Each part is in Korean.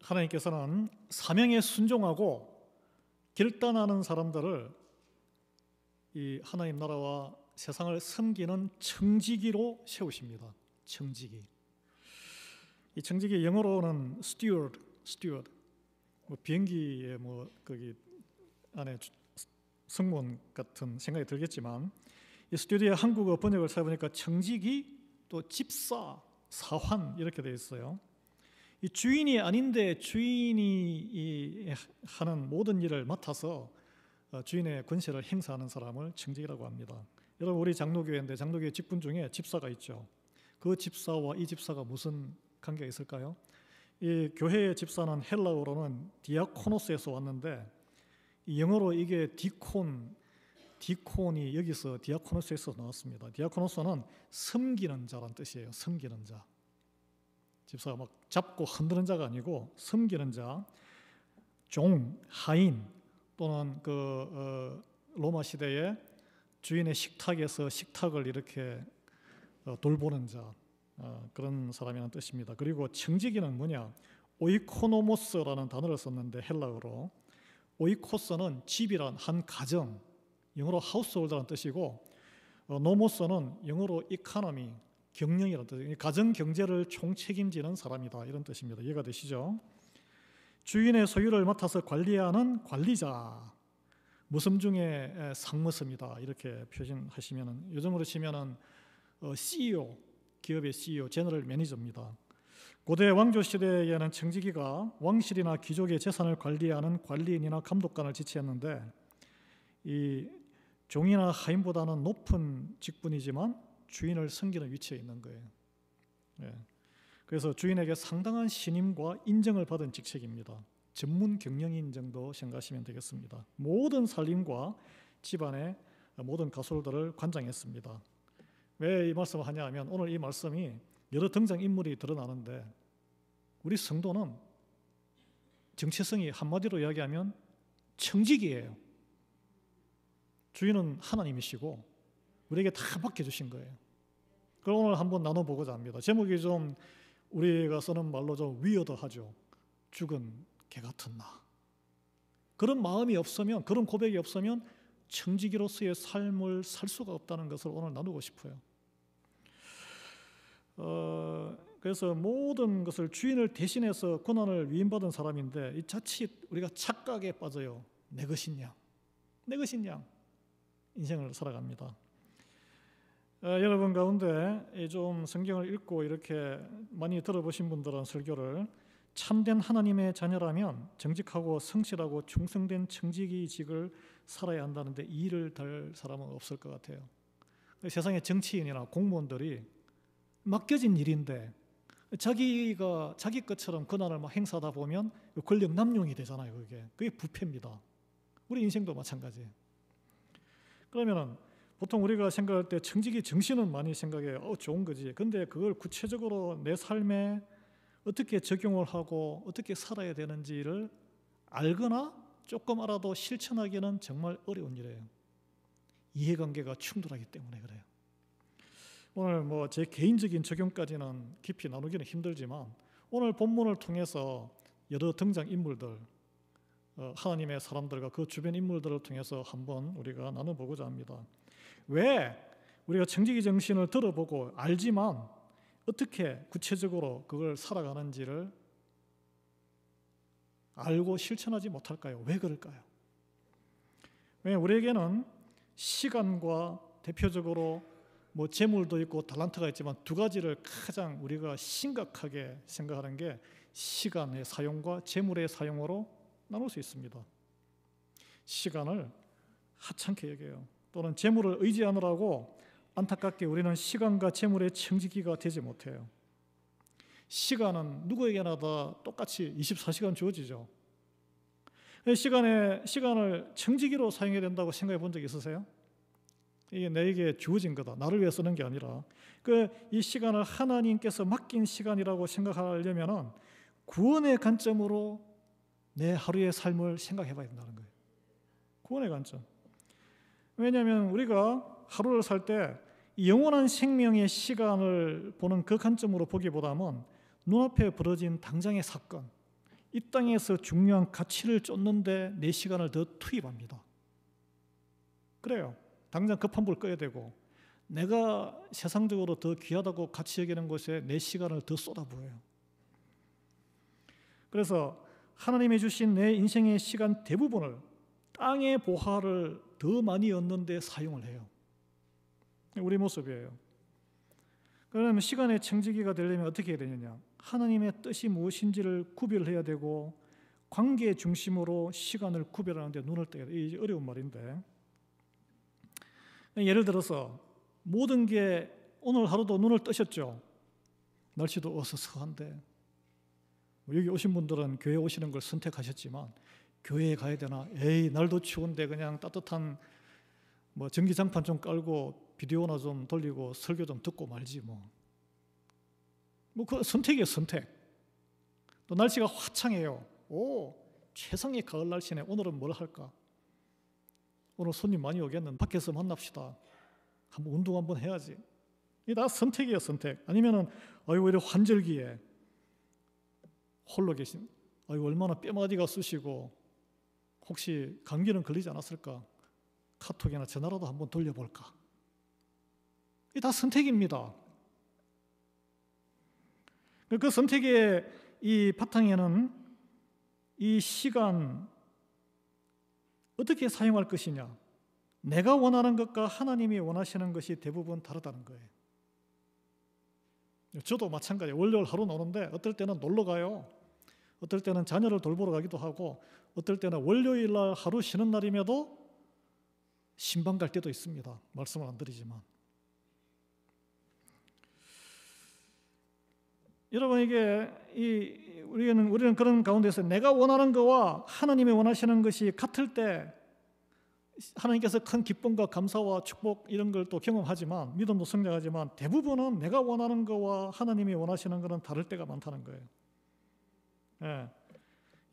하나님께서는 사명에 순종하고 결단하는 사람들을 이 하나님 나라와 세상을 섬기는 청지기로 세우십니다. 청지기. 이 청지기 영어로는 steward. 뭐 비행기에 뭐 거기 안에 승무원 같은 생각이 들겠지만 이 스튜디오의 한국어 번역을 찾아보니까 청지기 또 집사, 사환 이렇게 되어 있어요. 이 주인이 아닌데 주인이 하는 모든 일을 맡아서 주인의 권세를 행사하는 사람을 청지기라고 합니다. 여러분 우리 장로교회인데 장로교회 직분 중에 집사가 있죠. 그 집사와 이 집사가 무슨 관계가 있을까요? 이 교회의 집사는 헬라어로는 디아코노스에서 왔는데 영어로 이게 디콘이 여기서 디아코노스에서 나왔습니다. 디아코노스는 섬기는 자란 뜻이에요. 섬기는 자. 집사가 막 잡고 흔드는 자가 아니고 섬기는 자, 종, 하인 또는 로마 시대에 주인의 식탁에서 식탁을 이렇게 돌보는 자, 그런 사람이라는 뜻입니다. 그리고 청지기는 뭐냐? 오이코노모스라는 단어를 썼는데 헬라어로 오이코스는 집이란 한 가정, 영어로 하우스홀드라는 뜻이고 노모스는 영어로 이카노미, 경영이라는 뜻이에요. 가정 경제를 총책임지는 사람이다 이런 뜻입니다. 이해가 되시죠? 주인의 소유를 맡아서 관리하는 관리자, 무섬 중에 상무섬이다 이렇게 표현하시면은 요즘으로 치면은 CEO, 기업의 CEO, 제너럴 매니저입니다. 고대 왕조 시대에는 청지기가 왕실이나 귀족의 재산을 관리하는 관리인이나 감독관을 지칭했는데 이 종이나 하인보다는 높은 직분이지만 주인을 섬기는 위치에 있는 거예요. 그래서 주인에게 상당한 신임과 인정을 받은 직책입니다. 전문 경영인 정도 생각하시면 되겠습니다. 모든 살림과 집안의 모든 가솔들을 관장했습니다. 왜 이 말씀을 하냐 하면 오늘 이 말씀이 여러 등장인물이 드러나는데 우리 성도는 정체성이 한마디로 이야기하면 청지기예요. 주인은 하나님이시고 우리에게 다 맡겨주신 거예요. 그걸 오늘 한번 나눠보고자 합니다. 제목이 좀 우리가 쓰는 말로 좀 위어더하죠. 죽은 개 같은 나. 그런 마음이 없으면, 그런 고백이 없으면 청지기로서의 삶을 살 수가 없다는 것을 오늘 나누고 싶어요. 그래서 모든 것을 주인을 대신해서 권한을 위임받은 사람인데 이 자칫 우리가 착각에 빠져요. 내 것인 양, 내 것인 양 인생을 살아갑니다. 여러분 가운데 좀 성경을 읽고 이렇게 많이 들어보신 분들은 설교를 참된 하나님의 자녀라면 정직하고 성실하고 충성된 청지기직을 살아야 한다는데 이 일을 달 사람은 없을 것 같아요. 세상의 정치인이나 공무원들이 맡겨진 일인데 자기가 자기 것처럼 권한을 막 행사하다 보면 권력 남용이 되잖아요. 그게 부패입니다. 우리 인생도 마찬가지예요. 그러면은 보통 우리가 생각할 때 청지기 정신은 많이 생각해 좋은 거지. 근데 그걸 구체적으로 내 삶에 어떻게 적용을 하고 어떻게 살아야 되는지를 알거나 조금 알아도 실천하기는 정말 어려운 일이에요. 이해관계가 충돌하기 때문에 그래요. 오늘 뭐 제 개인적인 적용까지는 깊이 나누기는 힘들지만 오늘 본문을 통해서 여러 등장인물들, 하나님의 사람들과 그 주변 인물들을 통해서 한번 우리가 나눠보고자 합니다. 왜 우리가 청지기 정신을 들어보고 알지만 어떻게 구체적으로 그걸 살아가는지를 알고 실천하지 못할까요? 왜 그럴까요? 왜 우리에게는 시간과 대표적으로 뭐 재물도 있고 달란트가 있지만 두 가지를 가장 우리가 심각하게 생각하는 게 시간의 사용과 재물의 사용으로 나눌 수 있습니다. 시간을 하찮게 여겨요. 또는 재물을 의지하느라고 안타깝게 우리는 시간과 재물의 청지기가 되지 못해요. 시간은 누구에게나 다 똑같이 24시간 주어지죠. 시간을 청지기로 사용해야 된다고 생각해 본 적 있으세요? 이게 내게 주어진 거다. 나를 위해 쓰는 게 아니라 이 시간을 하나님께서 맡긴 시간이라고 생각하려면 구원의 관점으로 내 하루의 삶을 생각해 봐야 된다는 거예요. 구원의 관점. 왜냐하면 우리가 하루를 살 때 영원한 생명의 시간을 보는 그 관점으로 보기보다는 눈앞에 벌어진 당장의 사건, 이 땅에서 중요한 가치를 쫓는데 내 시간을 더 투입합니다. 그래요. 당장 급한 불 꺼야 되고 내가 세상적으로 더 귀하다고 가치 여기는 곳에 내 시간을 더 쏟아부어요. 그래서 하나님이 주신 내 인생의 시간 대부분을 땅의 보화를 더 많이 얻는 데 사용을 해요. 우리 모습이에요. 그러면 시간의 청지기가 되려면 어떻게 해야 되느냐? 하나님의 뜻이 무엇인지를 구별해야 되고 관계 중심으로 시간을 구별하는 데 눈을 떠야 돼요. 이게 어려운 말인데, 예를 들어서 모든 게 오늘 하루도 눈을 뜨셨죠? 날씨도 어서서한데 여기 오신 분들은 교회 오시는 걸 선택하셨지만 교회에 가야 되나? 에이, 날도 추운데 그냥 따뜻한 전기장판 좀 깔고 비디오나 좀 돌리고 설교 좀 듣고 말지 그 선택이에요, 선택. 또 날씨가 화창해요. 오, 최상의 가을 날씨네. 오늘은 뭘 할까? 오늘 손님 많이 오겠는데 밖에서 만납시다. 한번 운동 한번 해야지. 이게 다 선택이에요, 선택. 아니면은 아유, 이래 환절기에 홀로 계신, 아유, 얼마나 뼈마디가 쑤시고 혹시 감기는 걸리지 않았을까? 카톡이나 전화라도 한번 돌려볼까? 이게 다 선택입니다. 그 선택의 이 바탕에는 이 시간 어떻게 사용할 것이냐, 내가 원하는 것과 하나님이 원하시는 것이 대부분 다르다는 거예요. 저도 마찬가지예요. 월요일 하루 노는데 어떨 때는 놀러 가요. 어떨 때는 자녀를 돌보러 가기도 하고 어떨 때는 월요일 날 하루 쉬는 날임에도 신방 갈 때도 있습니다. 말씀을 안 드리지만. 여러분, 이게 우리는 그런 가운데서 내가 원하는 것과 하나님이 원하시는 것이 같을 때 하나님께서 큰 기쁨과 감사와 축복 이런 걸 또 경험하지만 믿음도 성장하지만 대부분은 내가 원하는 것과 하나님이 원하시는 것은 다를 때가 많다는 거예요. 예.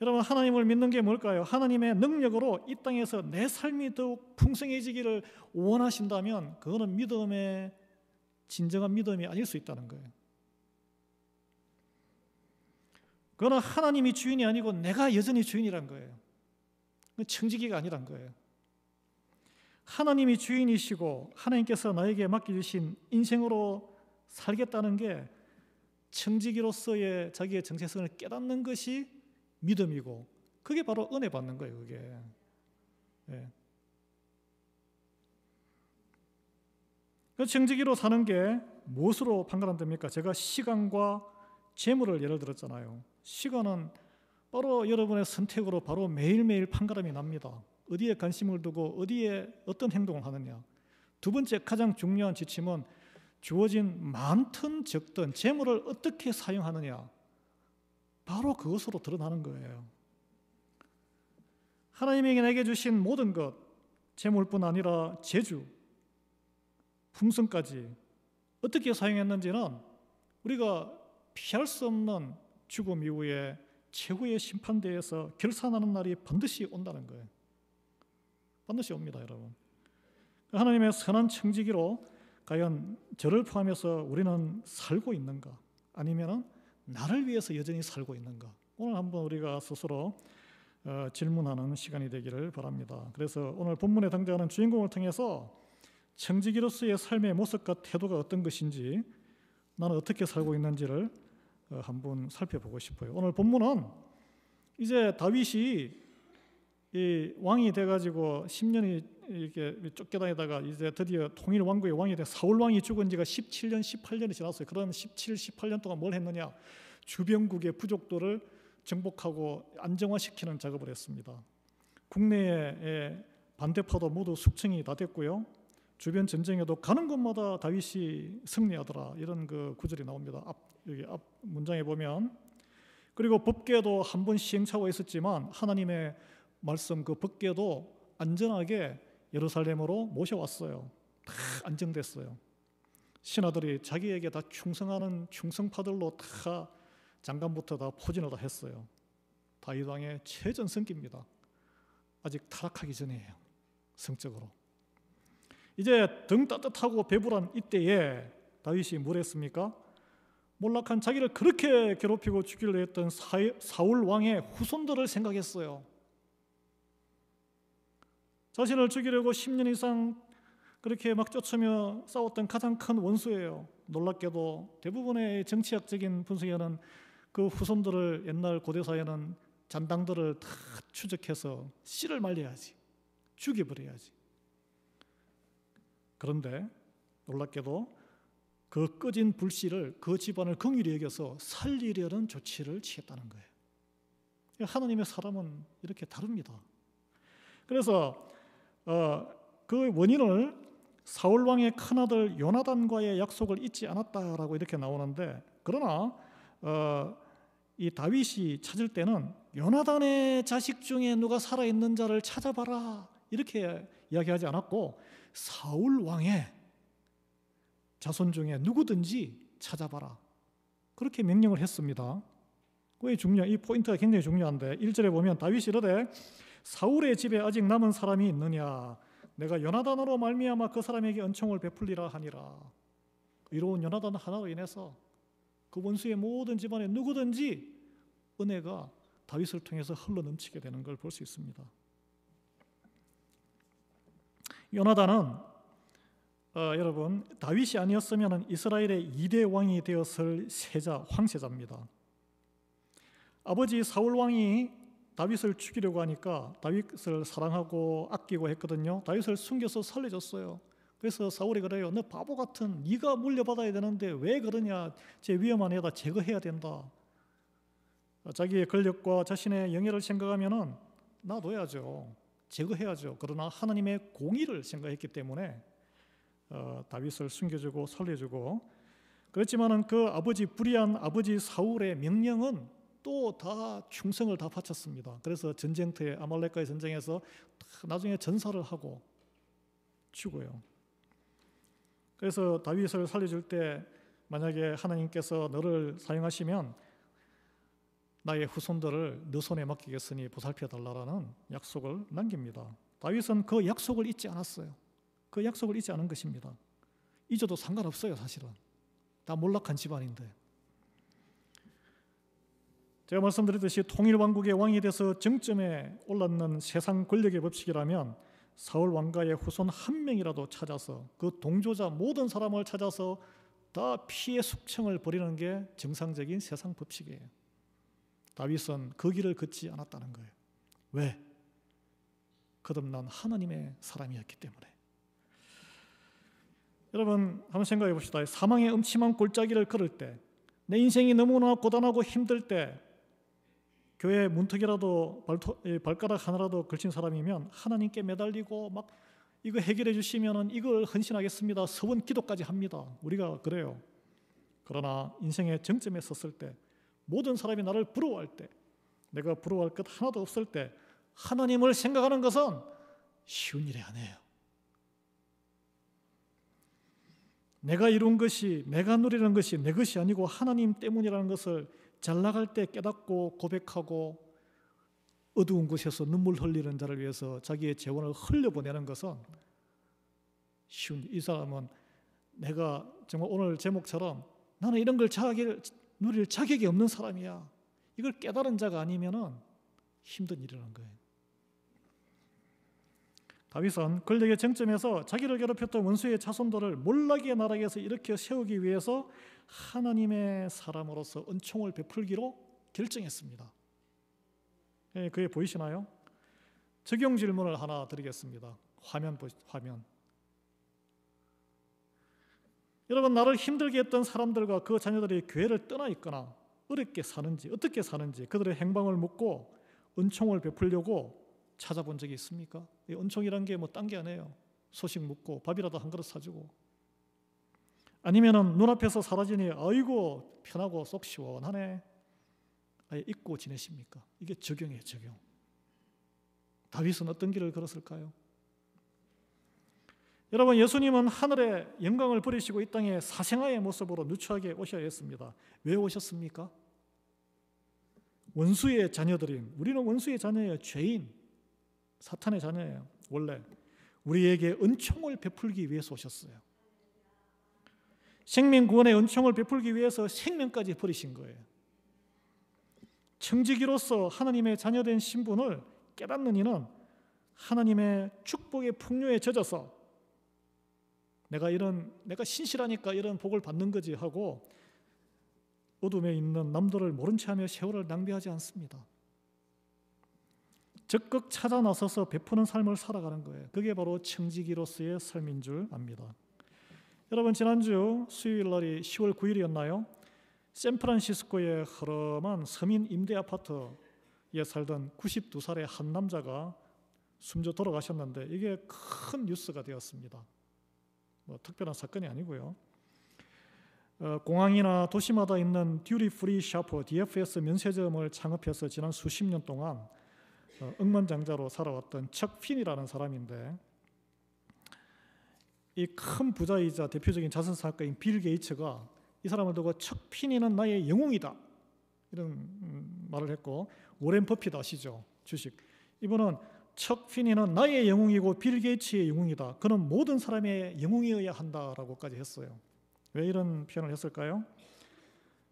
여러분, 하나님을 믿는 게 뭘까요? 하나님의 능력으로 이 땅에서 내 삶이 더욱 풍성해지기를 원하신다면 그거는 믿음의 진정한 믿음이 아닐 수 있다는 거예요. 그거는 하나님이 주인이 아니고 내가 여전히 주인이란 거예요. 청지기가 아니란 거예요. 하나님이 주인이시고 하나님께서 나에게 맡겨주신 인생으로 살겠다는 게 청지기로서의 자기의 정체성을 깨닫는 것이 믿음이고 그게 바로 은혜 받는 거예요. 그게. 예. 그 청지기로 사는 게 무엇으로 판가름됩니까? 제가 시간과 재물을 예를 들었잖아요. 시간은 바로 여러분의 선택으로 바로 매일매일 판가름이 납니다. 어디에 관심을 두고 어디에 어떤 행동을 하느냐. 두 번째 가장 중요한 지침은 주어진 많든 적든 재물을 어떻게 사용하느냐. 바로 그것으로 드러나는 거예요. 하나님이 내게 주신 모든 것, 재물뿐 아니라 재주, 풍성까지 어떻게 사용했는지는 우리가 피할 수 없는 죽음 이후에 최후의 심판대에서 결산하는 날이 반드시 온다는 거예요. 반드시 옵니다, 여러분. 하나님의 선한 청지기로 과연 저를 포함해서 우리는 살고 있는가? 아니면 나를 위해서 여전히 살고 있는가? 오늘 한번 우리가 스스로 질문하는 시간이 되기를 바랍니다. 그래서 오늘 본문에 등장하는 주인공을 통해서 청지기로서의 삶의 모습과 태도가 어떤 것인지, 나는 어떻게 살고 있는지를 한번 살펴보고 싶어요. 오늘 본문은 이제 다윗이 이 왕이 돼가지고 10년이 이렇게 쫓겨다니다가 이제 드디어 통일 왕국의 왕이 된 사울 왕이 죽은 지가 17년, 18년이 지났어요. 그럼 17, 18년 동안 뭘 했느냐? 주변국의 부족들을 정복하고 안정화시키는 작업을 했습니다. 국내의 반대파도 모두 숙청이 다 됐고요. 주변 전쟁에도 가는 곳마다 다윗이 승리하더라. 이런 그 구절이 나옵니다. 여기 앞 문장에 보면. 그리고 법궤도 한 번 시행착오가 있었지만 하나님의 말씀 그 법궤도 안전하게 예루살렘으로 모셔왔어요. 다 안정됐어요. 신하들이 자기에게 다 충성하는 충성파들로 다 장관부터 다 포진을 다 했어요. 다윗 왕의 최전성기입니다. 아직 타락하기 전이에요. 성적으로. 이제 등 따뜻하고 배불한 이때에 다윗이 뭘 했습니까? 몰락한 자기를 그렇게 괴롭히고 죽이려 했던 사울 왕의 후손들을 생각했어요. 자신을 죽이려고 10년 이상 그렇게 막 쫓으며 싸웠던 가장 큰 원수예요. 놀랍게도 대부분의 정치학적인 분석에는 그 후손들을 옛날 고대사에는 잔당들을 다 추적해서 씨를 말려야지, 죽여버려야지. 그런데 놀랍게도 그 꺼진 불씨를 그 집안을 긍휼히 여겨서 살리려는 조치를 취했다는 거예요. 하나님의 사람은 이렇게 다릅니다. 그래서 그 원인을 사울 왕의 큰아들 요나단과의 약속을 잊지 않았다라고 이렇게 나오는데, 그러나 이 다윗이 찾을 때는 요나단의 자식 중에 누가 살아있는 자를 찾아봐라 이렇게 이야기하지 않았고, 사울 왕의 자손 중에 누구든지 찾아봐라 그렇게 명령을 했습니다. 이 포인트가 굉장히 중요한데, 1절에 보면 다윗이 이르되 사울의 집에 아직 남은 사람이 있느냐, 내가 요나단으로 말미암아 그 사람에게 은총을 베풀리라 하니라. 의로운 요나단 하나로 인해서 그 원수의 모든 집안에 누구든지 은혜가 다윗을 통해서 흘러넘치게 되는 걸 볼 수 있습니다. 요나단은 여러분, 다윗이 아니었으면 이스라엘의 2대 왕이 되었을 황세자입니다. 아버지 사울 왕이 다윗을 죽이려고 하니까 다윗을 사랑하고 아끼고 했거든요. 다윗을 숨겨서 살려줬어요. 그래서 사울이 그래요. 너 바보 같은, 네가 물려받아야 되는데 왜 그러냐, 제 위험한 애다 제거해야 된다. 자기의 권력과 자신의 영예를 생각하면은 놔둬야죠, 제거해야죠. 그러나 하나님의 공의를 생각했기 때문에 다윗을 숨겨주고 살려주고 그랬지만은 그 불의한 아버지 사울의 명령은 또 다 충성을 다 바쳤습니다. 그래서 전쟁터에 아말렉과의 전쟁에서 나중에 전사를 하고 죽어요. 그래서 다윗을 살려줄 때 만약에 하나님께서 너를 사용하시면 나의 후손들을 너 손에 맡기겠으니 보살펴 달라라는 약속을 남깁니다. 다윗은 그 약속을 잊지 않았어요. 그 약속을 잊지 않은 것입니다. 잊어도 상관없어요. 사실은 다 몰락한 집안인데. 제가 말씀드렸듯이 통일왕국의 왕이 돼서 정점에 올랐는 세상 권력의 법칙이라면 사울 왕가의 후손 한 명이라도 찾아서 그 동조자 모든 사람을 찾아서 다 피해 숙청을 벌이는 게 정상적인 세상 법칙이에요. 다윗은 그 길을 걷지 않았다는 거예요. 왜? 거듭난 하나님의 사람이었기 때문에. 여러분 한번 생각해 봅시다. 사망의 음침한 골짜기를 걸을 때, 내 인생이 너무나 고단하고 힘들 때 교회 문턱이라도 발가락 하나라도 걸친 사람이면 하나님께 매달리고 막 이거 해결해 주시면은 이걸 헌신하겠습니다, 서원 기도까지 합니다. 우리가 그래요. 그러나 인생의 정점에 섰을 때, 모든 사람이 나를 부러워할 때, 내가 부러워할 것 하나도 없을 때 하나님을 생각하는 것은 쉬운 일이 아니에요. 내가 이룬 것이, 내가 누리는 것이 내 것이 아니고 하나님 때문이라는 것을 잘 나갈 때 깨닫고 고백하고 어두운 곳에서 눈물 흘리는 자를 위해서 자기의 재원을 흘려보내는 것은 쉬운 일. 이 사람은 내가 정말 오늘 제목처럼 나는 이런 걸 누릴 자격이 없는 사람이야, 이걸 깨달은 자가 아니면은 힘든 일이라는 거예요. 다윗은 권력의 정점에서 자기를 괴롭혔던 원수의 자손들을 몰락의 나라에서 일으켜 세우기 위해서 하나님의 사람으로서 은총을 베풀기로 결정했습니다. 그게 보이시나요? 적용 질문을 하나 드리겠습니다. 화면. 여러분, 나를 힘들게 했던 사람들과 그 자녀들이 교회를 떠나 있거나 어렵게 사는지, 어떻게 사는지 그들의 행방을 묻고 은총을 베풀려고 찾아본 적이 있습니까? 이 은총이란 게 뭐 딴 게 아니에요. 소식 묻고 밥이라도 한 그릇 사주고, 아니면은 눈앞에서 사라지니 아이고 편하고 속 시원하네, 아예 잊고 지내십니까? 이게 적용이에요, 적용. 다윗은 어떤 길을 걸었을까요? 여러분, 예수님은 하늘의 영광을 버리시고 이 땅에 사생아의 모습으로 누추하게 오셔야 했습니다. 왜 오셨습니까? 원수의 자녀들인, 우리는 원수의 자녀예요. 죄인, 사탄의 자녀예요. 원래 우리에게 은총을 베풀기 위해서 오셨어요. 생명구원의 은총을 베풀기 위해서 생명까지 버리신 거예요. 청지기로서 하나님의 자녀된 신분을 깨닫는 이는 하나님의 축복의 풍요에 젖어서 내가 신실하니까 이런 복을 받는 거지 하고 어둠에 있는 남들을 모른 채하며 세월을 낭비하지 않습니다. 적극 찾아 나서서 베푸는 삶을 살아가는 거예요. 그게 바로 청지기로서의 삶인 줄 압니다. 여러분, 지난주 수요일 날이 10월 9일이었나요? 샌프란시스코의 허름한 서민 임대 아파트에 살던 92살의 한 남자가 숨져 돌아가셨는데 이게 큰 뉴스가 되었습니다. 뭐 특별한 사건이 아니고요. 공항이나 도시마다 있는 듀티 프리 샤퍼 DFS 면세점을 창업해서 지난 수십 년 동안 억만장자로 살아왔던 척 핀이라는 사람인데, 이 큰 부자이자 대표적인 자선사업가인 빌 게이츠가 이 사람을 두고 척 핀이는 나의 영웅이다 이런 말을 했고, 워렌 버핏 아시죠? 주식. 이분은 척 핀이는 나의 영웅이고 빌 게이츠의 영웅이다. 그는 모든 사람의 영웅이어야 한다라고까지 했어요. 왜 이런 표현을 했을까요?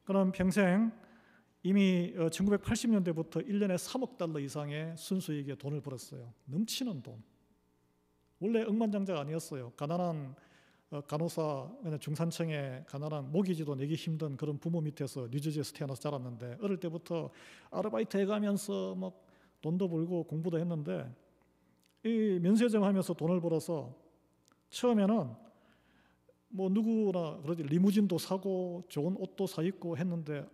그는 평생 이미 1980년대부터 1년에 3억 달러 이상의 순수익에 돈을 벌었어요. 넘치는 돈. 원래 억만장자가 아니었어요. 가난한 간호사, 중산층의 가난한 모기지도 내기 힘든 그런 부모 밑에서 뉴저지에서 태어나서 자랐는데, 어릴 때부터 아르바이트 해가면서 막 돈도 벌고 공부도 했는데, 이 면세점 하면서 돈을 벌어서 처음에는 뭐 누구나 그러지, 리무진도 사고 좋은 옷도 사 입고 했는데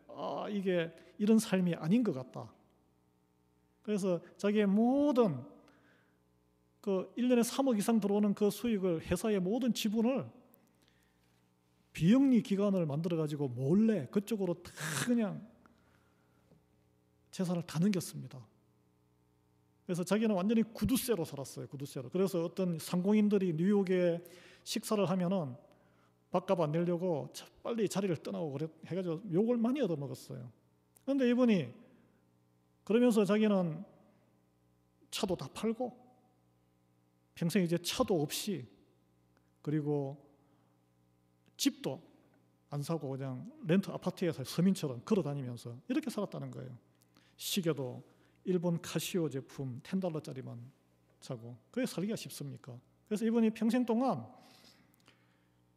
이게 이런 삶이 아닌 것 같다. 그래서 자기의 모든 그 1년에 3억 이상 들어오는 그 수익을, 회사의 모든 지분을 비영리 기관을 만들어 가지고 몰래 그쪽으로 다 그냥 재산을 다 넘겼습니다. 그래서 자기는 완전히 구두쇠로 살았어요. 구두쇠로. 그래서 어떤 상공인들이 뉴욕에 식사를 하면은 밥값 안 내려고 빨리 자리를 떠나고 그래 해가지고 욕을 많이 얻어먹었어요. 그런데 이분이 그러면서 자기는 차도 다 팔고 평생 이제 차도 없이, 그리고 집도 안 사고 그냥 렌트 아파트에서 서민처럼 걸어 다니면서 이렇게 살았다는 거예요. 시계도 일본 카시오 제품 $10짜리만 사고, 그게 살기가 쉽습니까? 그래서 이분이 평생 동안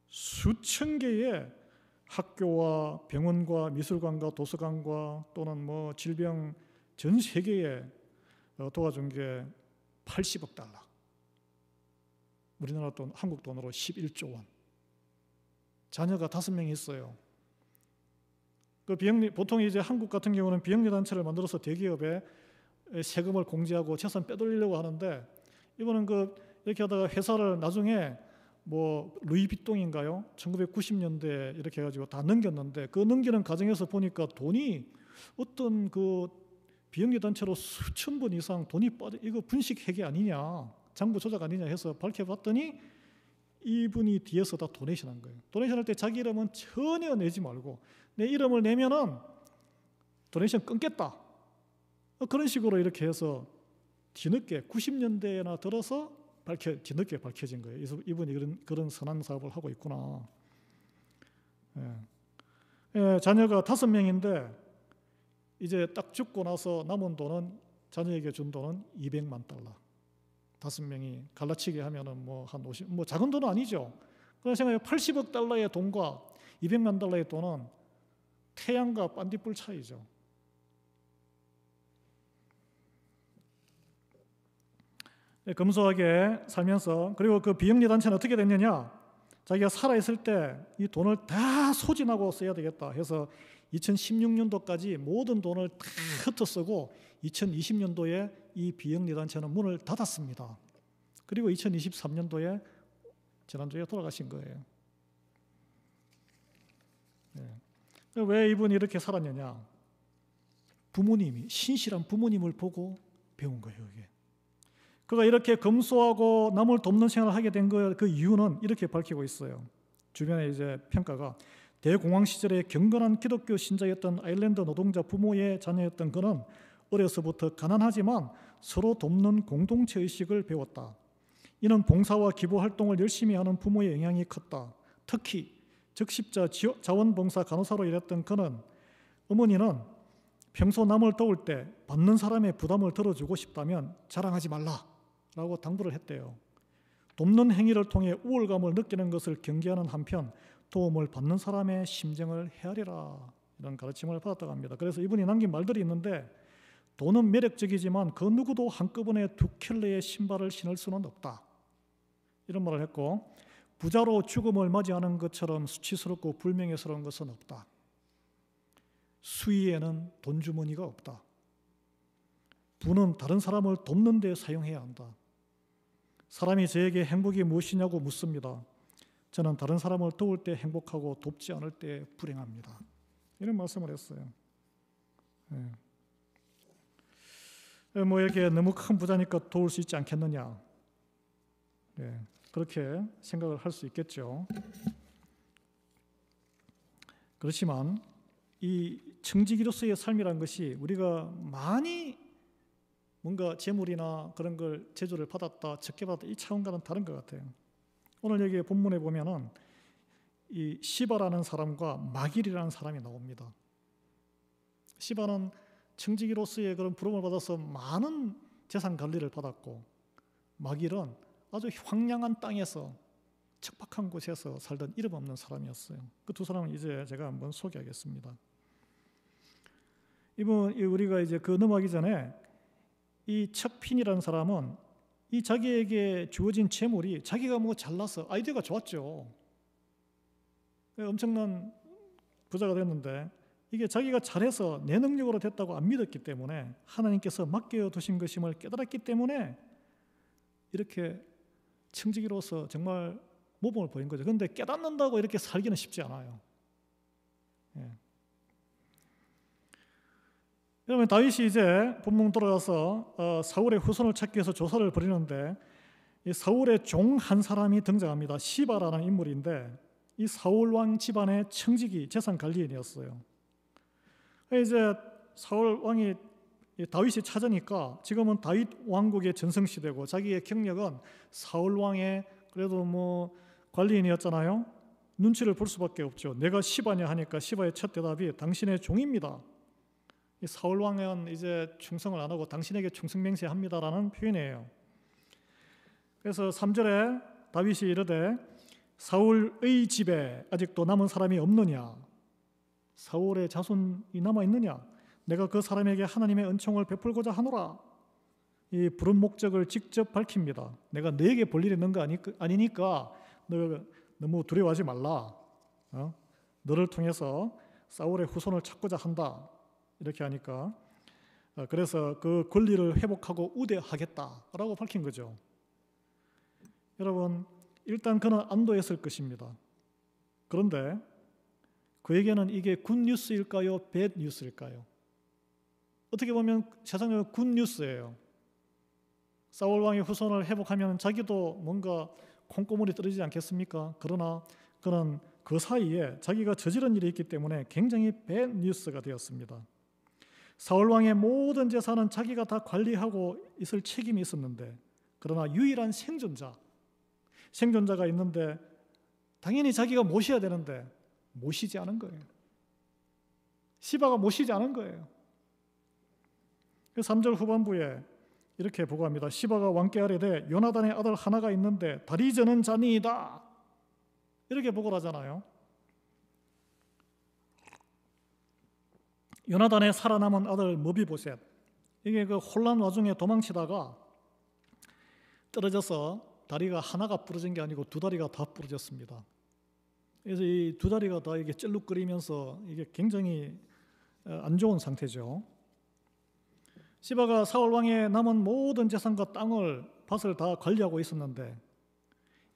수천 개의 학교와 병원과 미술관과 도서관과 또는 뭐 질병 전 세계에 도와준 게 80억 달러. 우리나라 돈, 한국 돈으로 11조 원. 자녀가 5명이 있어요. 그 비영리, 보통 이제 한국 같은 경우는 비영리 단체를 만들어서 대기업에 세금을 공제하고 재산 빼돌리려고 하는데, 이번은 이렇게 하다가 회사를 나중에 뭐 루이비통인가요? 1990년대 이렇게 해가지고 다 넘겼는데, 그 넘기는 과정에서 보니까 돈이 어떤 그 비영리 단체로 수천 번 이상 돈이 빠져, 이거 분식 회계 아니냐, 장부 조작 아니냐 해서 밝혀봤더니 이분이 뒤에서 다 도네이션한 거예요. 도네이션할 때 자기 이름은 전혀 내지 말고 내 이름을 내면은 도네이션 끊겠다. 그런 식으로 이렇게 해서 뒤늦게 90년대나 들어서 뒤늦게 밝혀진 거예요. 그래서 이분이 그런 선한 사업을 하고 있구나. 자녀가 5명인데 이제 딱 죽고 나서 남은 돈은, 자녀에게 준 돈은 $200만. 5명이 갈라치기 하면은 뭐 한 50, 뭐 작은 돈은 아니죠. 그런 생각에 80억 달러의 돈과 $200만 달러의 돈은 태양과 반딧불 차이죠. 검소하게 살면서, 그리고 그 비영리 단체는 어떻게 됐느냐, 자기가 살아있을 때 이 돈을 다 소진하고 써야 되겠다 해서 2016년도까지 모든 돈을 다 흩어 쓰고 2020년도에 이 비영리 단체는 문을 닫았습니다. 그리고 2023년도에 지난주에 돌아가신 거예요. 왜 이분이 이렇게 살았느냐, 부모님이, 신실한 부모님을 보고 배운 거예요. 이게 그가 이렇게 검소하고 남을 돕는 생활을 하게 된 그 이유는 이렇게 밝히고 있어요. 주변에 이제 평가가, 대공황 시절에 경건한 기독교 신자였던 아일랜드 노동자 부모의 자녀였던 그는 어려서부터 가난하지만 서로 돕는 공동체 의식을 배웠다. 이는 봉사와 기부 활동을 열심히 하는 부모의 영향이 컸다. 특히 적십자 자원봉사 간호사로 일했던 그는 어머니는 평소 남을 도울 때 받는 사람의 부담을 덜어주고 싶다면 자랑하지 말라라고 당부를 했대요. 돕는 행위를 통해 우월감을 느끼는 것을 경계하는 한편 도움을 받는 사람의 심정을 헤아리라, 이런 가르침을 받았다고 합니다. 그래서 이분이 남긴 말들이 있는데, 돈은 매력적이지만 그 누구도 한꺼번에 두 켤레의 신발을 신을 수는 없다, 이런 말을 했고, 부자로 죽음을 맞이하는 것처럼 수치스럽고 불명예스러운 것은 없다. 수위에는 돈 주머니가 없다. 부는 다른 사람을 돕는 데 사용해야 한다. 사람이 저에게 행복이 무엇이냐고 묻습니다. 저는 다른 사람을 도울 때 행복하고 돕지 않을 때 불행합니다. 이런 말씀을 했어요. 뭐 이렇게 너무 큰 부자니까 도울 수 있지 않겠느냐, 그렇게 생각을 할 수 있겠죠. 그렇지만 이 청지기로서의 삶이란 것이 우리가 많이 뭔가 재물이나 그런 걸 제조를 받았다, 적게 받았다, 이 차원과는 다른 것 같아요. 오늘 여기 본문에 보면은 이 시바라는 사람과 마길이라는 사람이 나옵니다. 시바는 청지기로서의 그런 부름을 받아서 많은 재산 관리를 받았고, 마길은 아주 황량한 땅에서 척박한 곳에서 살던 이름 없는 사람이었어요. 그 두 사람은 이제 제가 한번 소개하겠습니다. 우리가 이제 그 넘어가기 전에 이 척핀이라는 사람은 이 자기에게 주어진 재물이 자기가 뭐 잘나서 아이디어가 좋았죠. 엄청난 부자가 됐는데 이게 자기가 잘해서 내 능력으로 됐다고 안 믿었기 때문에, 하나님께서 맡겨두신 것임을 깨달았기 때문에 이렇게 청지기로서 정말 모범을 보인 거죠. 그런데 깨닫는다고 이렇게 살기는 쉽지 않아요. 그러면 다윗이 이제 본문 돌아가서 사울의 후손을 찾기 위해서 조사를 벌이는데, 이 사울의 종 한 사람이 등장합니다. 시바라는 인물인데 이 사울 왕 집안의 청지기 재산 관리인이었어요. 이제 사울 왕이 다윗이 찾으니까, 지금은 다윗 왕국의 전성시대고 자기의 경력은 사울 왕의 그래도 뭐 관리인이었잖아요. 눈치를 볼 수밖에 없죠. 내가 시바냐 하니까 시바의 첫 대답이 당신의 종입니다. 이 사울 왕은 이제 충성을 안 하고 당신에게 충성맹세합니다라는 표현이에요. 그래서 3절에 다윗이 이르되 사울의 집에 아직도 남은 사람이 없느냐, 사울의 자손이 남아 있느냐, 내가 그 사람에게 하나님의 은총을 베풀고자 하노라. 이 부른 목적을 직접 밝힙니다. 내가 너에게 볼 일이 있는 거 아니니까 너 너무 두려워하지 말라. 너를 통해서 사울의 후손을 찾고자 한다. 이렇게 하니까, 그래서 그 권리를 회복하고 우대하겠다라고 밝힌 거죠. 여러분, 일단 그는 안도했을 것입니다. 그런데 그에게는 이게 굿뉴스일까요? 배드뉴스일까요? 어떻게 보면 세상의 굿뉴스예요. 사울 왕의 후손을 회복하면 자기도 뭔가 콩고물이 떨어지지 않겠습니까? 그러나 그는 그 사이에 자기가 저지른 일이 있기 때문에 굉장히 배드뉴스가 되었습니다. 사울 왕의 모든 재산은 자기가 다 관리하고 있을 책임이 있었는데, 그러나 유일한 생존자가 있는데 당연히 자기가 모셔야 되는데 모시지 않은 거예요. 시바가 모시지 않은 거예요. 3절 후반부에 이렇게 보고합니다. 시바가 왕께 아뢰되 요나단의 아들 하나가 있는데 다리 저는 자니이다. 이렇게 보고를 하잖아요. 요나단의 살아남은 아들 머비보셋, 이게 그 혼란 와중에 도망치다가 떨어져서 다리가 하나가 부러진 게 아니고 두 다리가 다 부러졌습니다. 그래서 이 두 다리가 다 이게 쩔룩거리면서 이게 굉장히 안 좋은 상태죠. 시바가 사울 왕의 남은 모든 재산과 밭을 다 관리하고 있었는데,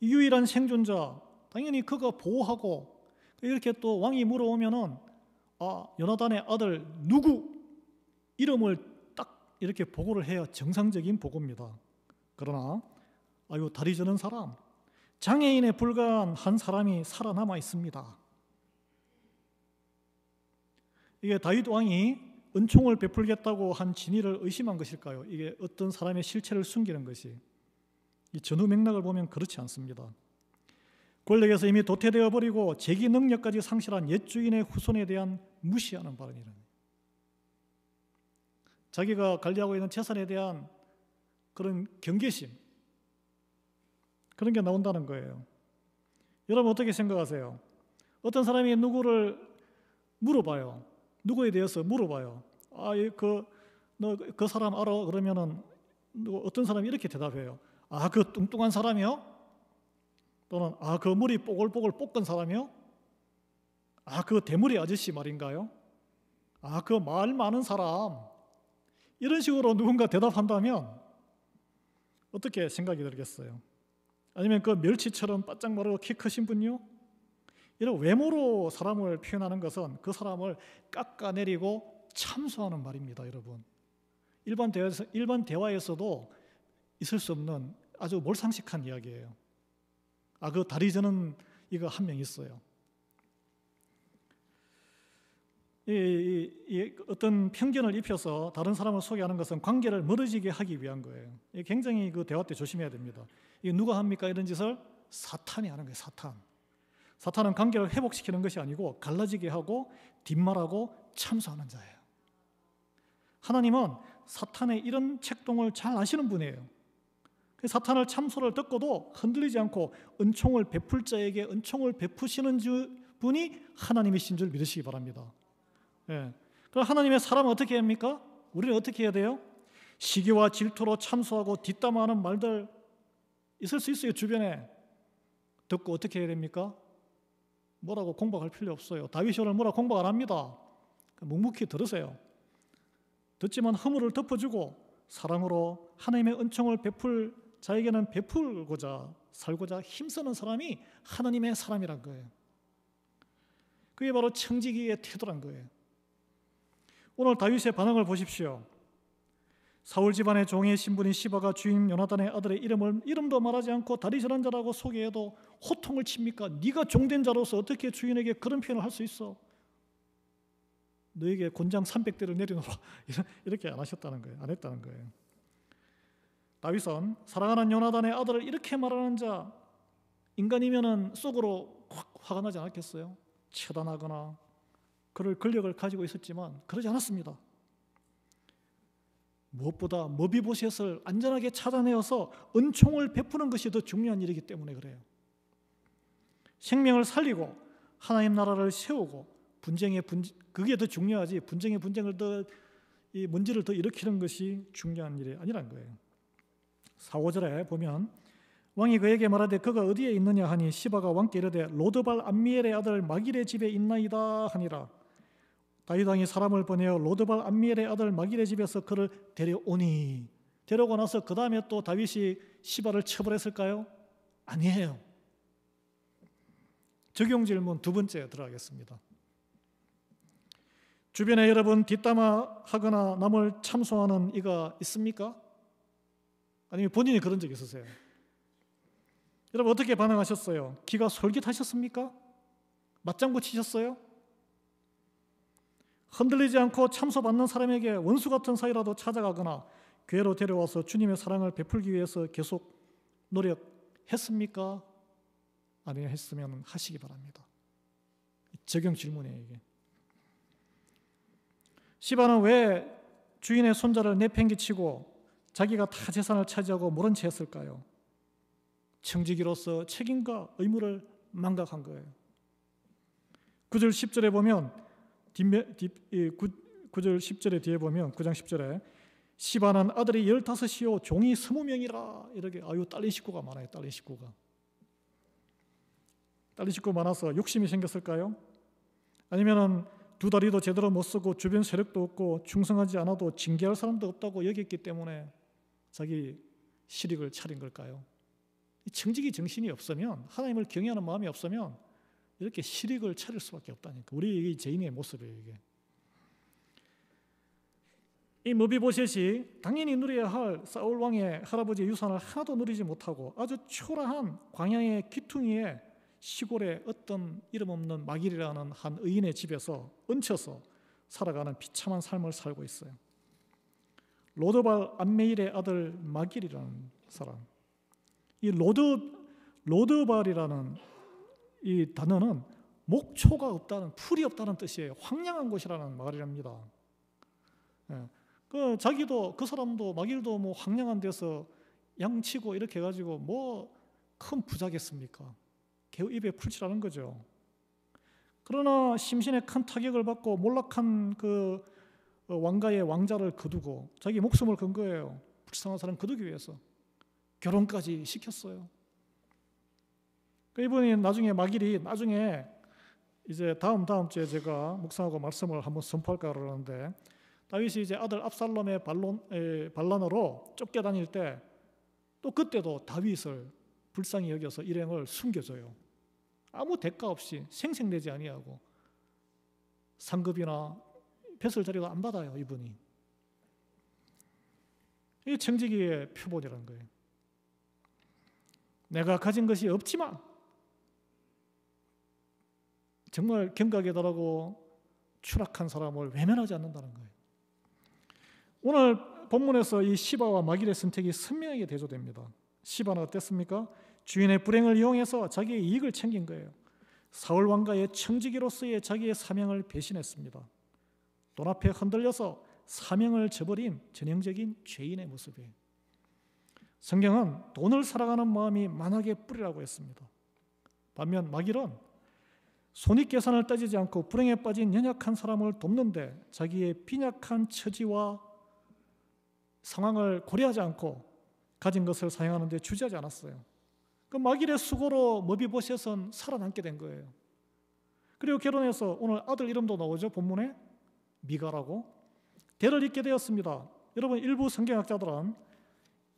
이 유일한 생존자, 당연히 그가 보호하고, 이렇게 또 왕이 물어오면은 요나단의 아들 누구 이름을 딱 이렇게 보고를 해야 정상적인 보고입니다. 그러나 다리 저는 사람, 장애인에 불과한 한 사람이 살아남아 있습니다. 이게 다윗 왕이 은총을 베풀겠다고 한 진의를 의심한 것일까요? 이게 어떤 사람의 실체를 숨기는 것이, 이 전후 맥락을 보면 그렇지 않습니다. 권력에서 이미 도태되어 버리고 재기 능력까지 상실한 옛 주인의 후손에 대한 무시하는 발언이라는, 자기가 관리하고 있는 재산에 대한 그런 경계심, 그런 게 나온다는 거예요. 여러분 어떻게 생각하세요? 어떤 사람이 누구를 물어봐요. 누구에 대해서 물어봐요. 너 그 사람 알아? 그러면은 어떤 사람이 이렇게 대답해요. 그 뚱뚱한 사람이요? 또는 그 머리 뽀글뽀글 볶은 사람이요? 그 대머리 아저씨 말인가요? 그 말 많은 사람. 이런 식으로 누군가 대답한다면 어떻게 생각이 들겠어요? 아니면 그 멸치처럼 바짝 마르고 키 크신 분요? 이런 외모로 사람을 표현하는 것은 그 사람을 깎아내리고 참소하는 말입니다, 여러분. 일반 대화에서도 있을 수 없는 아주 몰상식한 이야기예요. 그 다리 저는 이거 한 명 있어요. 어떤 편견을 입혀서 다른 사람을 소개하는 것은 관계를 멀어지게 하기 위한 거예요. 굉장히 그 대화 때 조심해야 됩니다. 이게 누가 합니까? 이런 짓을 사탄이 하는 거예요. 사탄은 관계를 회복시키는 것이 아니고 갈라지게 하고 뒷말하고 참소하는 자예요. 하나님은 사탄의 이런 책동을 잘 아시는 분이에요. 사탄을 참소를 듣고도 흔들리지 않고 은총을 베풀 자에게 은총을 베푸시는 분이 하나님이신 줄 믿으시기 바랍니다. 그럼 하나님의 사람은 어떻게 합니까? 우리는 어떻게 해야 돼요? 시기와 질투로 참소하고 뒷담화하는 말들 있을 수 있어요. 주변에. 듣고 어떻게 해야 됩니까? 뭐라고 공박할 필요 없어요. 다윗이 오늘 뭐라고 공박 안 합니다. 묵묵히 들으세요. 듣지만 허물을 덮어주고 사랑으로 하나님의 은총을 베풀 자에게는 베풀고자 살고자 힘쓰는 사람이 하나님의 사람이란 거예요. 그게 바로 청지기의 태도란 거예요. 오늘 다윗의 반응을 보십시오. 사울 집안의 종의 신분인 시바가 주인 요나단의 아들의 이름도 말하지 않고 다리 저런 자라고 소개해도 호통을 칩니까? 네가 종된 자로서 어떻게 주인에게 그런 표현을 할 수 있어? 너에게 곤장 300대를 내려놓아. 이렇게 안 하셨다는 거예요. 안 했다는 거예요. 다윗은 사랑하는 요나단의 아들을 이렇게 말하는 자, 인간이면은 속으로 확 화가 나지 않았겠어요? 처단하거나 그럴 권력을 가지고 있었지만 그러지 않았습니다. 무엇보다 머비보셋을 안전하게 찾아내어서 은총을 베푸는 것이 더 중요한 일이기 때문에 그래요. 생명을 살리고 하나님 나라를 세우고 그게 더 중요하지 분쟁의 분쟁을 이 문제를 더 일으키는 것이 중요한 일이 아니란 거예요. 4, 5절에 보면 왕이 그에게 말하되 그가 어디에 있느냐 하니 시바가 왕께 이르되 로드발 암미엘의 아들 마길의 집에 있나이다 하니라. 다윗 왕이 사람을 보내어 로드발 암미엘의 아들 마길의 집에서 그를 데려오니, 데려오고 나서 그 다음에 또 다윗이 시바를 처벌했을까요? 아니에요. 적용 질문 두 번째 들어가겠습니다. 주변에 여러분 뒷담화하거나 남을 참소하는 이가 있습니까? 아니면 본인이 그런 적 있으세요? 여러분 어떻게 반응하셨어요? 기가 솔깃하셨습니까? 맞장구 치셨어요? 흔들리지 않고 참소받는 사람에게 원수 같은 사이라도 찾아가거나 교회로 데려와서 주님의 사랑을 베풀기 위해서 계속 노력했습니까? 아니면 했으면 하시기 바랍니다. 적용 질문이에요, 이게. 시바는 왜 주인의 손자를 내팽개치고 자기가 다 재산을 차지하고 모른 채 했을까요? 청지기로서 책임과 의무를 망각한 거예요. 9절 10절에 보면 9절 10절에 뒤에 보면 9장 10절에 시바는 아들이 15이요 종이 20명이라 이렇게 딸린 식구가 많아요. 딸린 식구가 많아서 욕심이 생겼을까요? 아니면은 두 다리도 제대로 못 쓰고 주변 세력도 없고 충성하지 않아도 징계할 사람도 없다고 여겼기 때문에 자기 실익을 차린 걸까요? 청지기 정신이 없으면, 하나님을 경외하는 마음이 없으면 이렇게 실익을 차릴 수밖에 없다니까. 우리 죄인의 모습이에요, 이게. 이 머비보셋이 당연히 누려야 할 사울 왕의 할아버지의 유산을 하나도 누리지 못하고 아주 초라한 광야의 귀퉁이에 시골의 어떤 이름 없는 마길이라는 한 의인의 집에서 얹혀서 살아가는 비참한 삶을 살고 있어요. 로드발 암메일의 아들 마길이라는 사람. 이 로드발이라는 이 단어는 목초가 없다는, 풀이 없다는 뜻이에요. 황량한 곳이라는 말이랍니다. 자기도, 그 사람도 마길도 뭐 황량한 데서 양치고 이렇게 해가지고 뭐 큰 부자겠습니까? 개우 입에 풀칠하는 거죠. 그러나 심신의 큰 타격을 받고 몰락한 그 왕가의 왕자를 거두고 자기 목숨을 건 거예요. 불쌍한 사람 거두기 위해서. 결혼까지 시켰어요. 이분이 나중에 마길이 나중에 이제 다음 주에 제가 묵상하고 말씀을 한번 선포할까 그러는데, 다윗이 이제 아들 압살롬의 반란으로 쫓겨다닐 때 또 그때도 다윗을 불쌍히 여겨서 일행을 숨겨줘요. 아무 대가 없이 생색내지 아니하고 상급이나 벼슬 자리도 안 받아요. 이분이. 이게 청지기의 표본이라는 거예요. 내가 가진 것이 없지만 정말 경각에 달하고 추락한 사람을 외면하지 않는다는 거예요. 오늘 본문에서 이 시바와 마길의 선택이 선명하게 대조됩니다. 시바는 어땠습니까? 주인의 불행을 이용해서 자기의 이익을 챙긴 거예요. 사울 왕가의 청지기로서의 자기의 사명을 배신했습니다. 돈 앞에 흔들려서 사명을 저버린 전형적인 죄인의 모습이에요. 성경은 돈을 살아가는 마음이 만악의 뿌리라고 했습니다. 반면 마길은 손익계산을 따지지 않고 불행에 빠진 연약한 사람을 돕는데 자기의 빈약한 처지와 상황을 고려하지 않고 가진 것을 사용하는 데 주저하지 않았어요. 그 마길의 수고로 머비보셋은 살아남게 된 거예요. 그리고 결혼해서 오늘 아들 이름도 나오죠. 본문에 미가라고 대를 잇게 되었습니다. 여러분, 일부 성경학자들은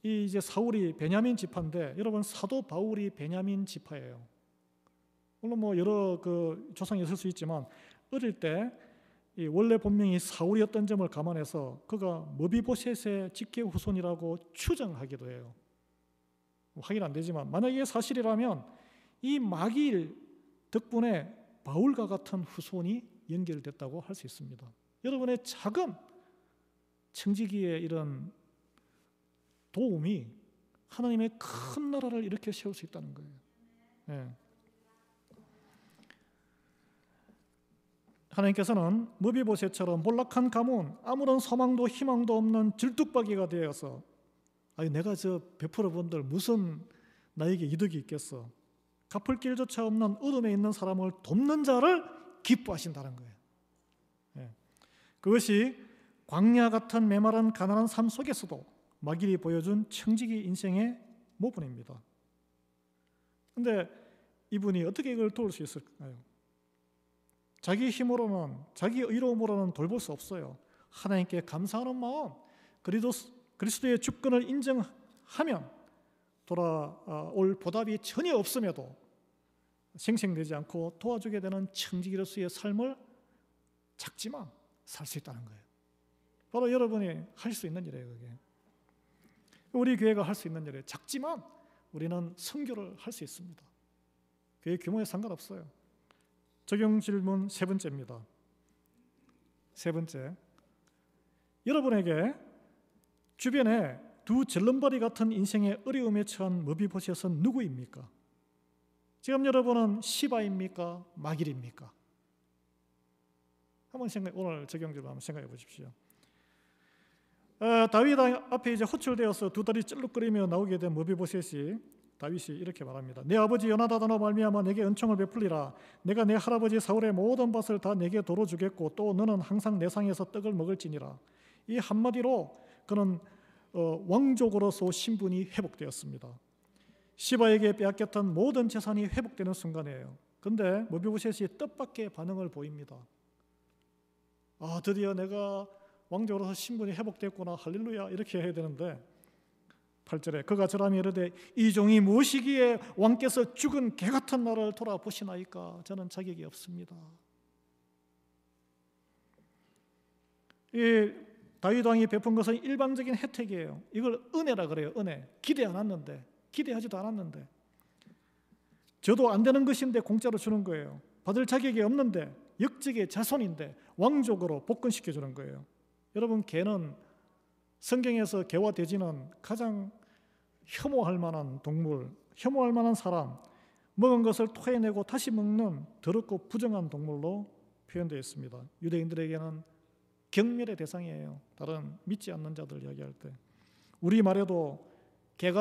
이 이제 사울이 베냐민 지파인데, 여러분 사도 바울이 베냐민 지파예요. 물론 뭐 여러 그 조상이 있을 수 있지만 어릴 때 이 원래 본명이 사울이었던 점을 감안해서 그가 머비보셋의 직계 후손이라고 추정하기도 해요. 확인 안 되지만 만약에 이게 사실이라면 이 마길 덕분에 바울과 같은 후손이 연결됐다고 할 수 있습니다. 여러분의 작은 청지기의 이런 도움이 하나님의 큰 나라를 일으켜 세울 수 있다는 거예요. 네. 하나님께서는 머비보셋처럼 몰락한 가문, 아무런 소망도 희망도 없는 질뚝박이가 되어서 내가 저 베풀어 본들 무슨 나에게 이득이 있겠어, 갚을 길조차 없는 어둠에 있는 사람을 돕는 자를 기뻐하신다는 거예요. 네. 그것이 광야 같은 메마른 가난한 삶 속에서도 마길이 보여준 청지기 인생의 모본입니다. 그런데 이분이 어떻게 이걸 도울 수 있을까요? 자기 힘으로는, 자기 의로움으로는 돌볼 수 없어요. 하나님께 감사하는 마음, 그리스도의 주권을 인정하면 돌아올 보답이 전혀 없음에도 생색내지 않고 도와주게 되는 청지기로서의 삶을 작지만 살 수 있다는 거예요. 바로 여러분이 할 수 있는 일이에요. 그게 우리 교회가 할 수 있는 일이에요. 작지만 우리는 선교를 할 수 있습니다. 교회 규모에 상관없어요. 적용 질문 세 번째입니다. 세 번째, 여러분에게 주변에 두 절름발이 같은 인생의 어려움에 처한 머비보셋은 누구입니까? 지금 여러분은 시바입니까? 마길입니까? 한번 오늘 적용 질문 한번 생각해 보십시오. 다윗 앞에 이제 호출되어서 두 다리 쩔룩거리며 나오게 된 머비보셋이, 다윗이 이렇게 말합니다. 내 아버지 요나단으로 말미암아 내게 은총을 베풀리라. 내가 내 할아버지 사울의 모든 밭을 다 내게 도로 주겠고 또 너는 항상 내 상에서 떡을 먹을지니라. 이 한마디로 그는 왕족으로서 신분이 회복되었습니다. 시바에게 빼앗겼던 모든 재산이 회복되는 순간이에요. 그런데 머비보셋이 뜻밖의 반응을 보입니다. 드디어 내가 왕족으로서 신분이 회복됐구나, 할렐루야, 이렇게 해야 되는데 8절에 그가 저람이 이르되 이 종이 무엇이기에 왕께서 죽은 개 같은 나를 돌아보시나이까? 저는 자격이 없습니다. 이 다윗 왕이 베푼 것은 일방적인 혜택이에요. 이걸 은혜라 그래요. 은혜. 기대하지도 않았는데 저도 안 되는 것인데 공짜로 주는 거예요. 받을 자격이 없는데 역적의 자손인데 왕족으로 복권시켜 주는 거예요. 여러분, 개는 성경에서 개와 돼지는 가장 혐오할 만한 동물, 혐오할 만한 사람, 먹은 것을 토해내고 다시 먹는 더럽고 부정한 동물로 표현되어 있습니다. 유대인들에게는 경멸의 대상이에요. 다른 믿지 않는 자들 이야기할 때. 우리 말에도 개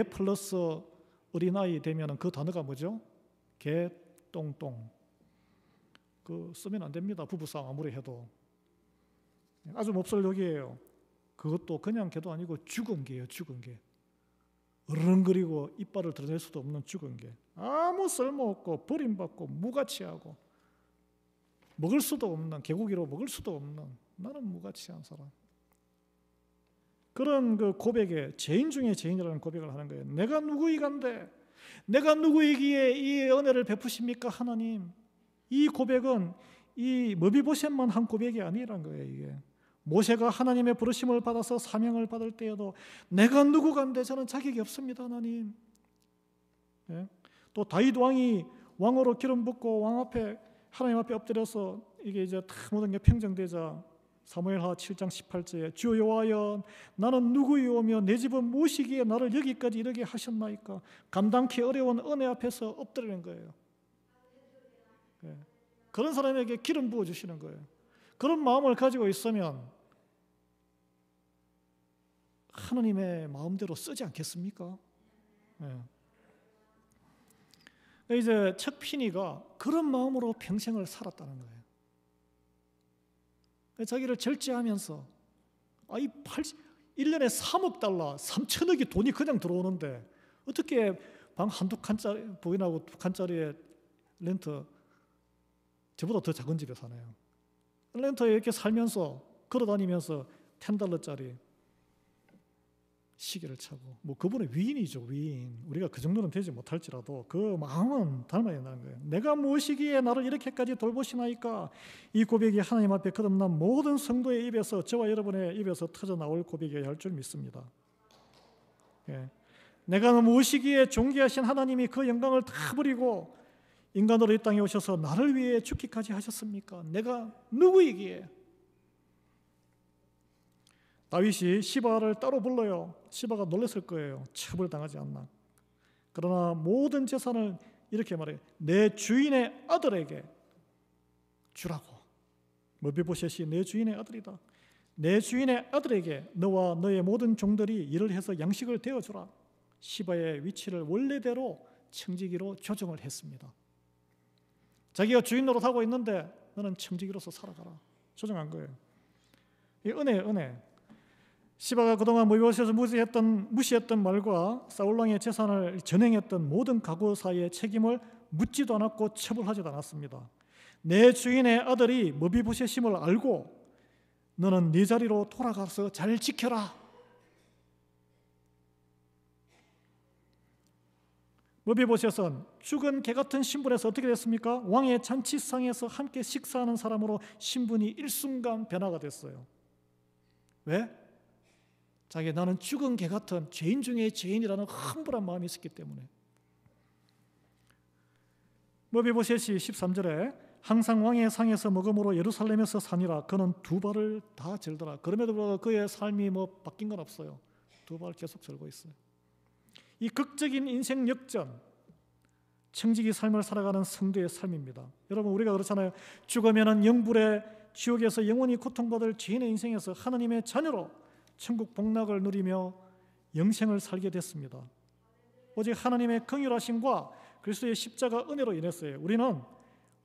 플러스 어린아이 되면 그 단어가 뭐죠? 개똥똥. 그 쓰면 안 됩니다. 부부싸움 아무리 해도. 아주 몹쓸 욕이에요. 그것도 그냥 개도 아니고 죽은 개예요. 죽은 개. 어른거리고 이빨을 드러낼 수도 없는 죽은 개. 아무 쓸모없고 버림받고 무가치하고 먹을 수도 없는, 개고기로 먹을 수도 없는, 나는 무가치한 사람. 그런 그 고백에 죄인 중에 죄인이라는 고백을 하는 거예요. 내가 누구이간데, 내가 누구이기에 이 은혜를 베푸십니까 하나님? 이 고백은 이 머비보셋만 한 고백이 아니라는 거예요. 이게 모세가 하나님의 부르심을 받아서 사명을 받을 때에도 내가 누구간데 저는 자격이 없습니다 하나님. 예? 또 다윗 왕이 왕으로 기름 붓고 왕 앞에 하나님 앞에 엎드려서 이게 이제 다 모든 게 평정되자 사무엘하 7장 18절에 주여 여호와여 나는 누구이오며 내 집은 무엇이기에 나를 여기까지 이르게 하셨나이까. 감당키 어려운 은혜 앞에서 엎드리는 거예요. 예. 그런 사람에게 기름 부어주시는 거예요. 그런 마음을 가지고 있으면 하나님의 마음대로 쓰지 않겠습니까? 예. 이제 척피니가 그런 마음으로 평생을 살았다는 거예요. 자기를 절제하면서 1년에 3억 달러, 3천억이 돈이 그냥 들어오는데 어떻게 방 한두 칸짜리, 부인하고 두 칸짜리에 렌트 저보다 더 작은 집에 사네요. 렌터에 이렇게 살면서 걸어다니면서 $10짜리 시계를 차고, 뭐 그분의 위인이죠. 위인. 우리가 그 정도는 되지 못할지라도 그 마음은 닮아야 한다는 거예요. 내가 무엇이기에 나를 이렇게까지 돌보시나이까. 이 고백이 하나님 앞에 거듭난 모든 성도의 입에서, 저와 여러분의 입에서 터져 나올 고백이어야 할 줄 믿습니다. 예. 내가 무엇이기에 존귀하신 하나님이 그 영광을 다 버리고 인간으로 이 땅에 오셔서 나를 위해 죽기까지 하셨습니까? 내가 누구이기에? 다윗이 시바를 따로 불러요. 시바가 놀랐을 거예요. 처벌당하지 않나. 그러나 모든 재산을 이렇게 말해요. 내 주인의 아들에게 주라고. 머비보셋이 내 주인의 아들이다. 내 주인의 아들에게 너와 너의 모든 종들이 일을 해서 양식을 대어주라. 시바의 위치를 원래대로 청지기로 조정을 했습니다. 자기가 주인 노릇하고 있는데 너는 청지기로서 살아가라. 조정한 거예요. 이 은혜. 시바가 그동안 머비보셋을 무시했던 말과 사울왕의 재산을 전행했던 모든 가구사의 책임을 묻지도 않았고 처벌하지도 않았습니다. 내 주인의 아들이 머비보셋임을 알고 너는 네 자리로 돌아가서 잘 지켜라. 머비보셋은 죽은 개 같은 신분에서 어떻게 됐습니까? 왕의 잔치상에서 함께 식사하는 사람으로 신분이 일순간 변화가 됐어요. 왜? 자기 나는 죽은 개 같은 죄인 중에 죄인이라는 humble 마음이 있었기 때문에. 머비보셋이 13절에 항상 왕의 상에서 먹음으로 예루살렘에서 사니라. 그는 두 발을 다 절더라. 그럼에도 불구하고 그의 삶이 바뀐 건 없어요. 두 발 계속 절고 있어요. 이 극적인 인생 역전, 청지기 삶을 살아가는 성도의 삶입니다. 여러분, 우리가 그렇잖아요. 죽으면은 영불의 지옥에서 영원히 고통받을 죄인의 인생에서 하나님의 자녀로 천국 복락을 누리며 영생을 살게 됐습니다. 오직 하나님의 긍휼하심과 그리스도의 십자가 은혜로 인했어요. 우리는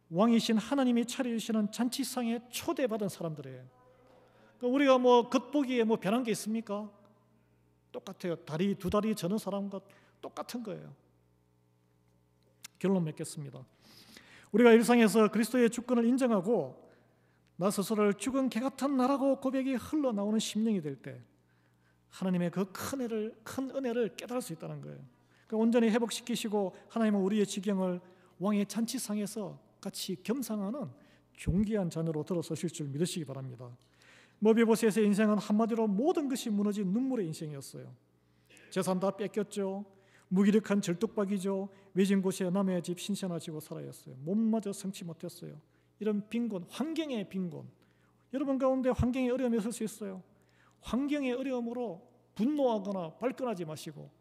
왕이신 하나님이 차려주시는 잔치상에 초대받은 사람들이에요. 우리가 겉보기에 변한 게 있습니까? 똑같아요. 두 다리 저는 사람과 똑같은 거예요. 결론 맺겠습니다. 우리가 일상에서 그리스도의 주권을 인정하고 나 스스로를 죽은 개 같은 나라고 고백이 흘러나오는 심령이 될 때 하나님의 그 큰 은혜를 깨달을 수 있다는 거예요. 온전히 회복시키시고 하나님은 우리의 지경을 왕의 잔치상에서 같이 겸상하는 존귀한 자녀로 들어서실 줄 믿으시기 바랍니다. 머비보셋의 인생은 한마디로 모든 것이 무너진 눈물의 인생이었어요. 재산 다 뺏겼죠. 무기력한 절뚝박이죠. 외진 곳에 남의 집 신세나지고 살아였어요. 몸마저 성치 못했어요. 이런 빈곤, 환경의 빈곤. 여러분 가운데 환경의 어려움이 있을 수 있어요. 환경의 어려움으로 분노하거나 발끈하지 마시고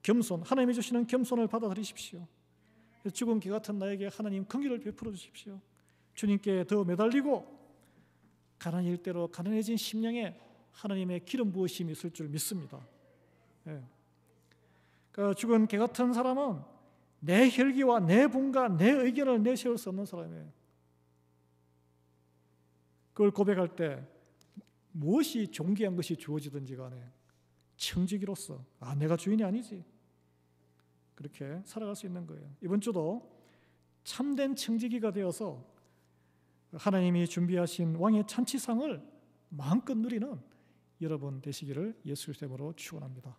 겸손, 하나님이 주시는 겸손을 받아들이십시오. 죽은 개 같은 나에게 하나님 긍휼을 베풀어 주십시오. 주님께 더 매달리고 가난한 일대로 가난해진 심령에 하나님의 기름 부으심이 있을 줄 믿습니다. 그 죽은 개 같은 사람은 내 혈기와 내 분과 내 의견을 내세울 수 없는 사람이에요. 그걸 고백할 때 무엇이 존귀한 것이 주어지든지 간에 청지기로서 내가 주인이 아니지, 그렇게 살아갈 수 있는 거예요. 이번 주도 참된 청지기가 되어서 하나님이 준비하신 왕의 잔치상을 마음껏 누리는 여러분 되시기를 예수 그리스도로 축원합니다.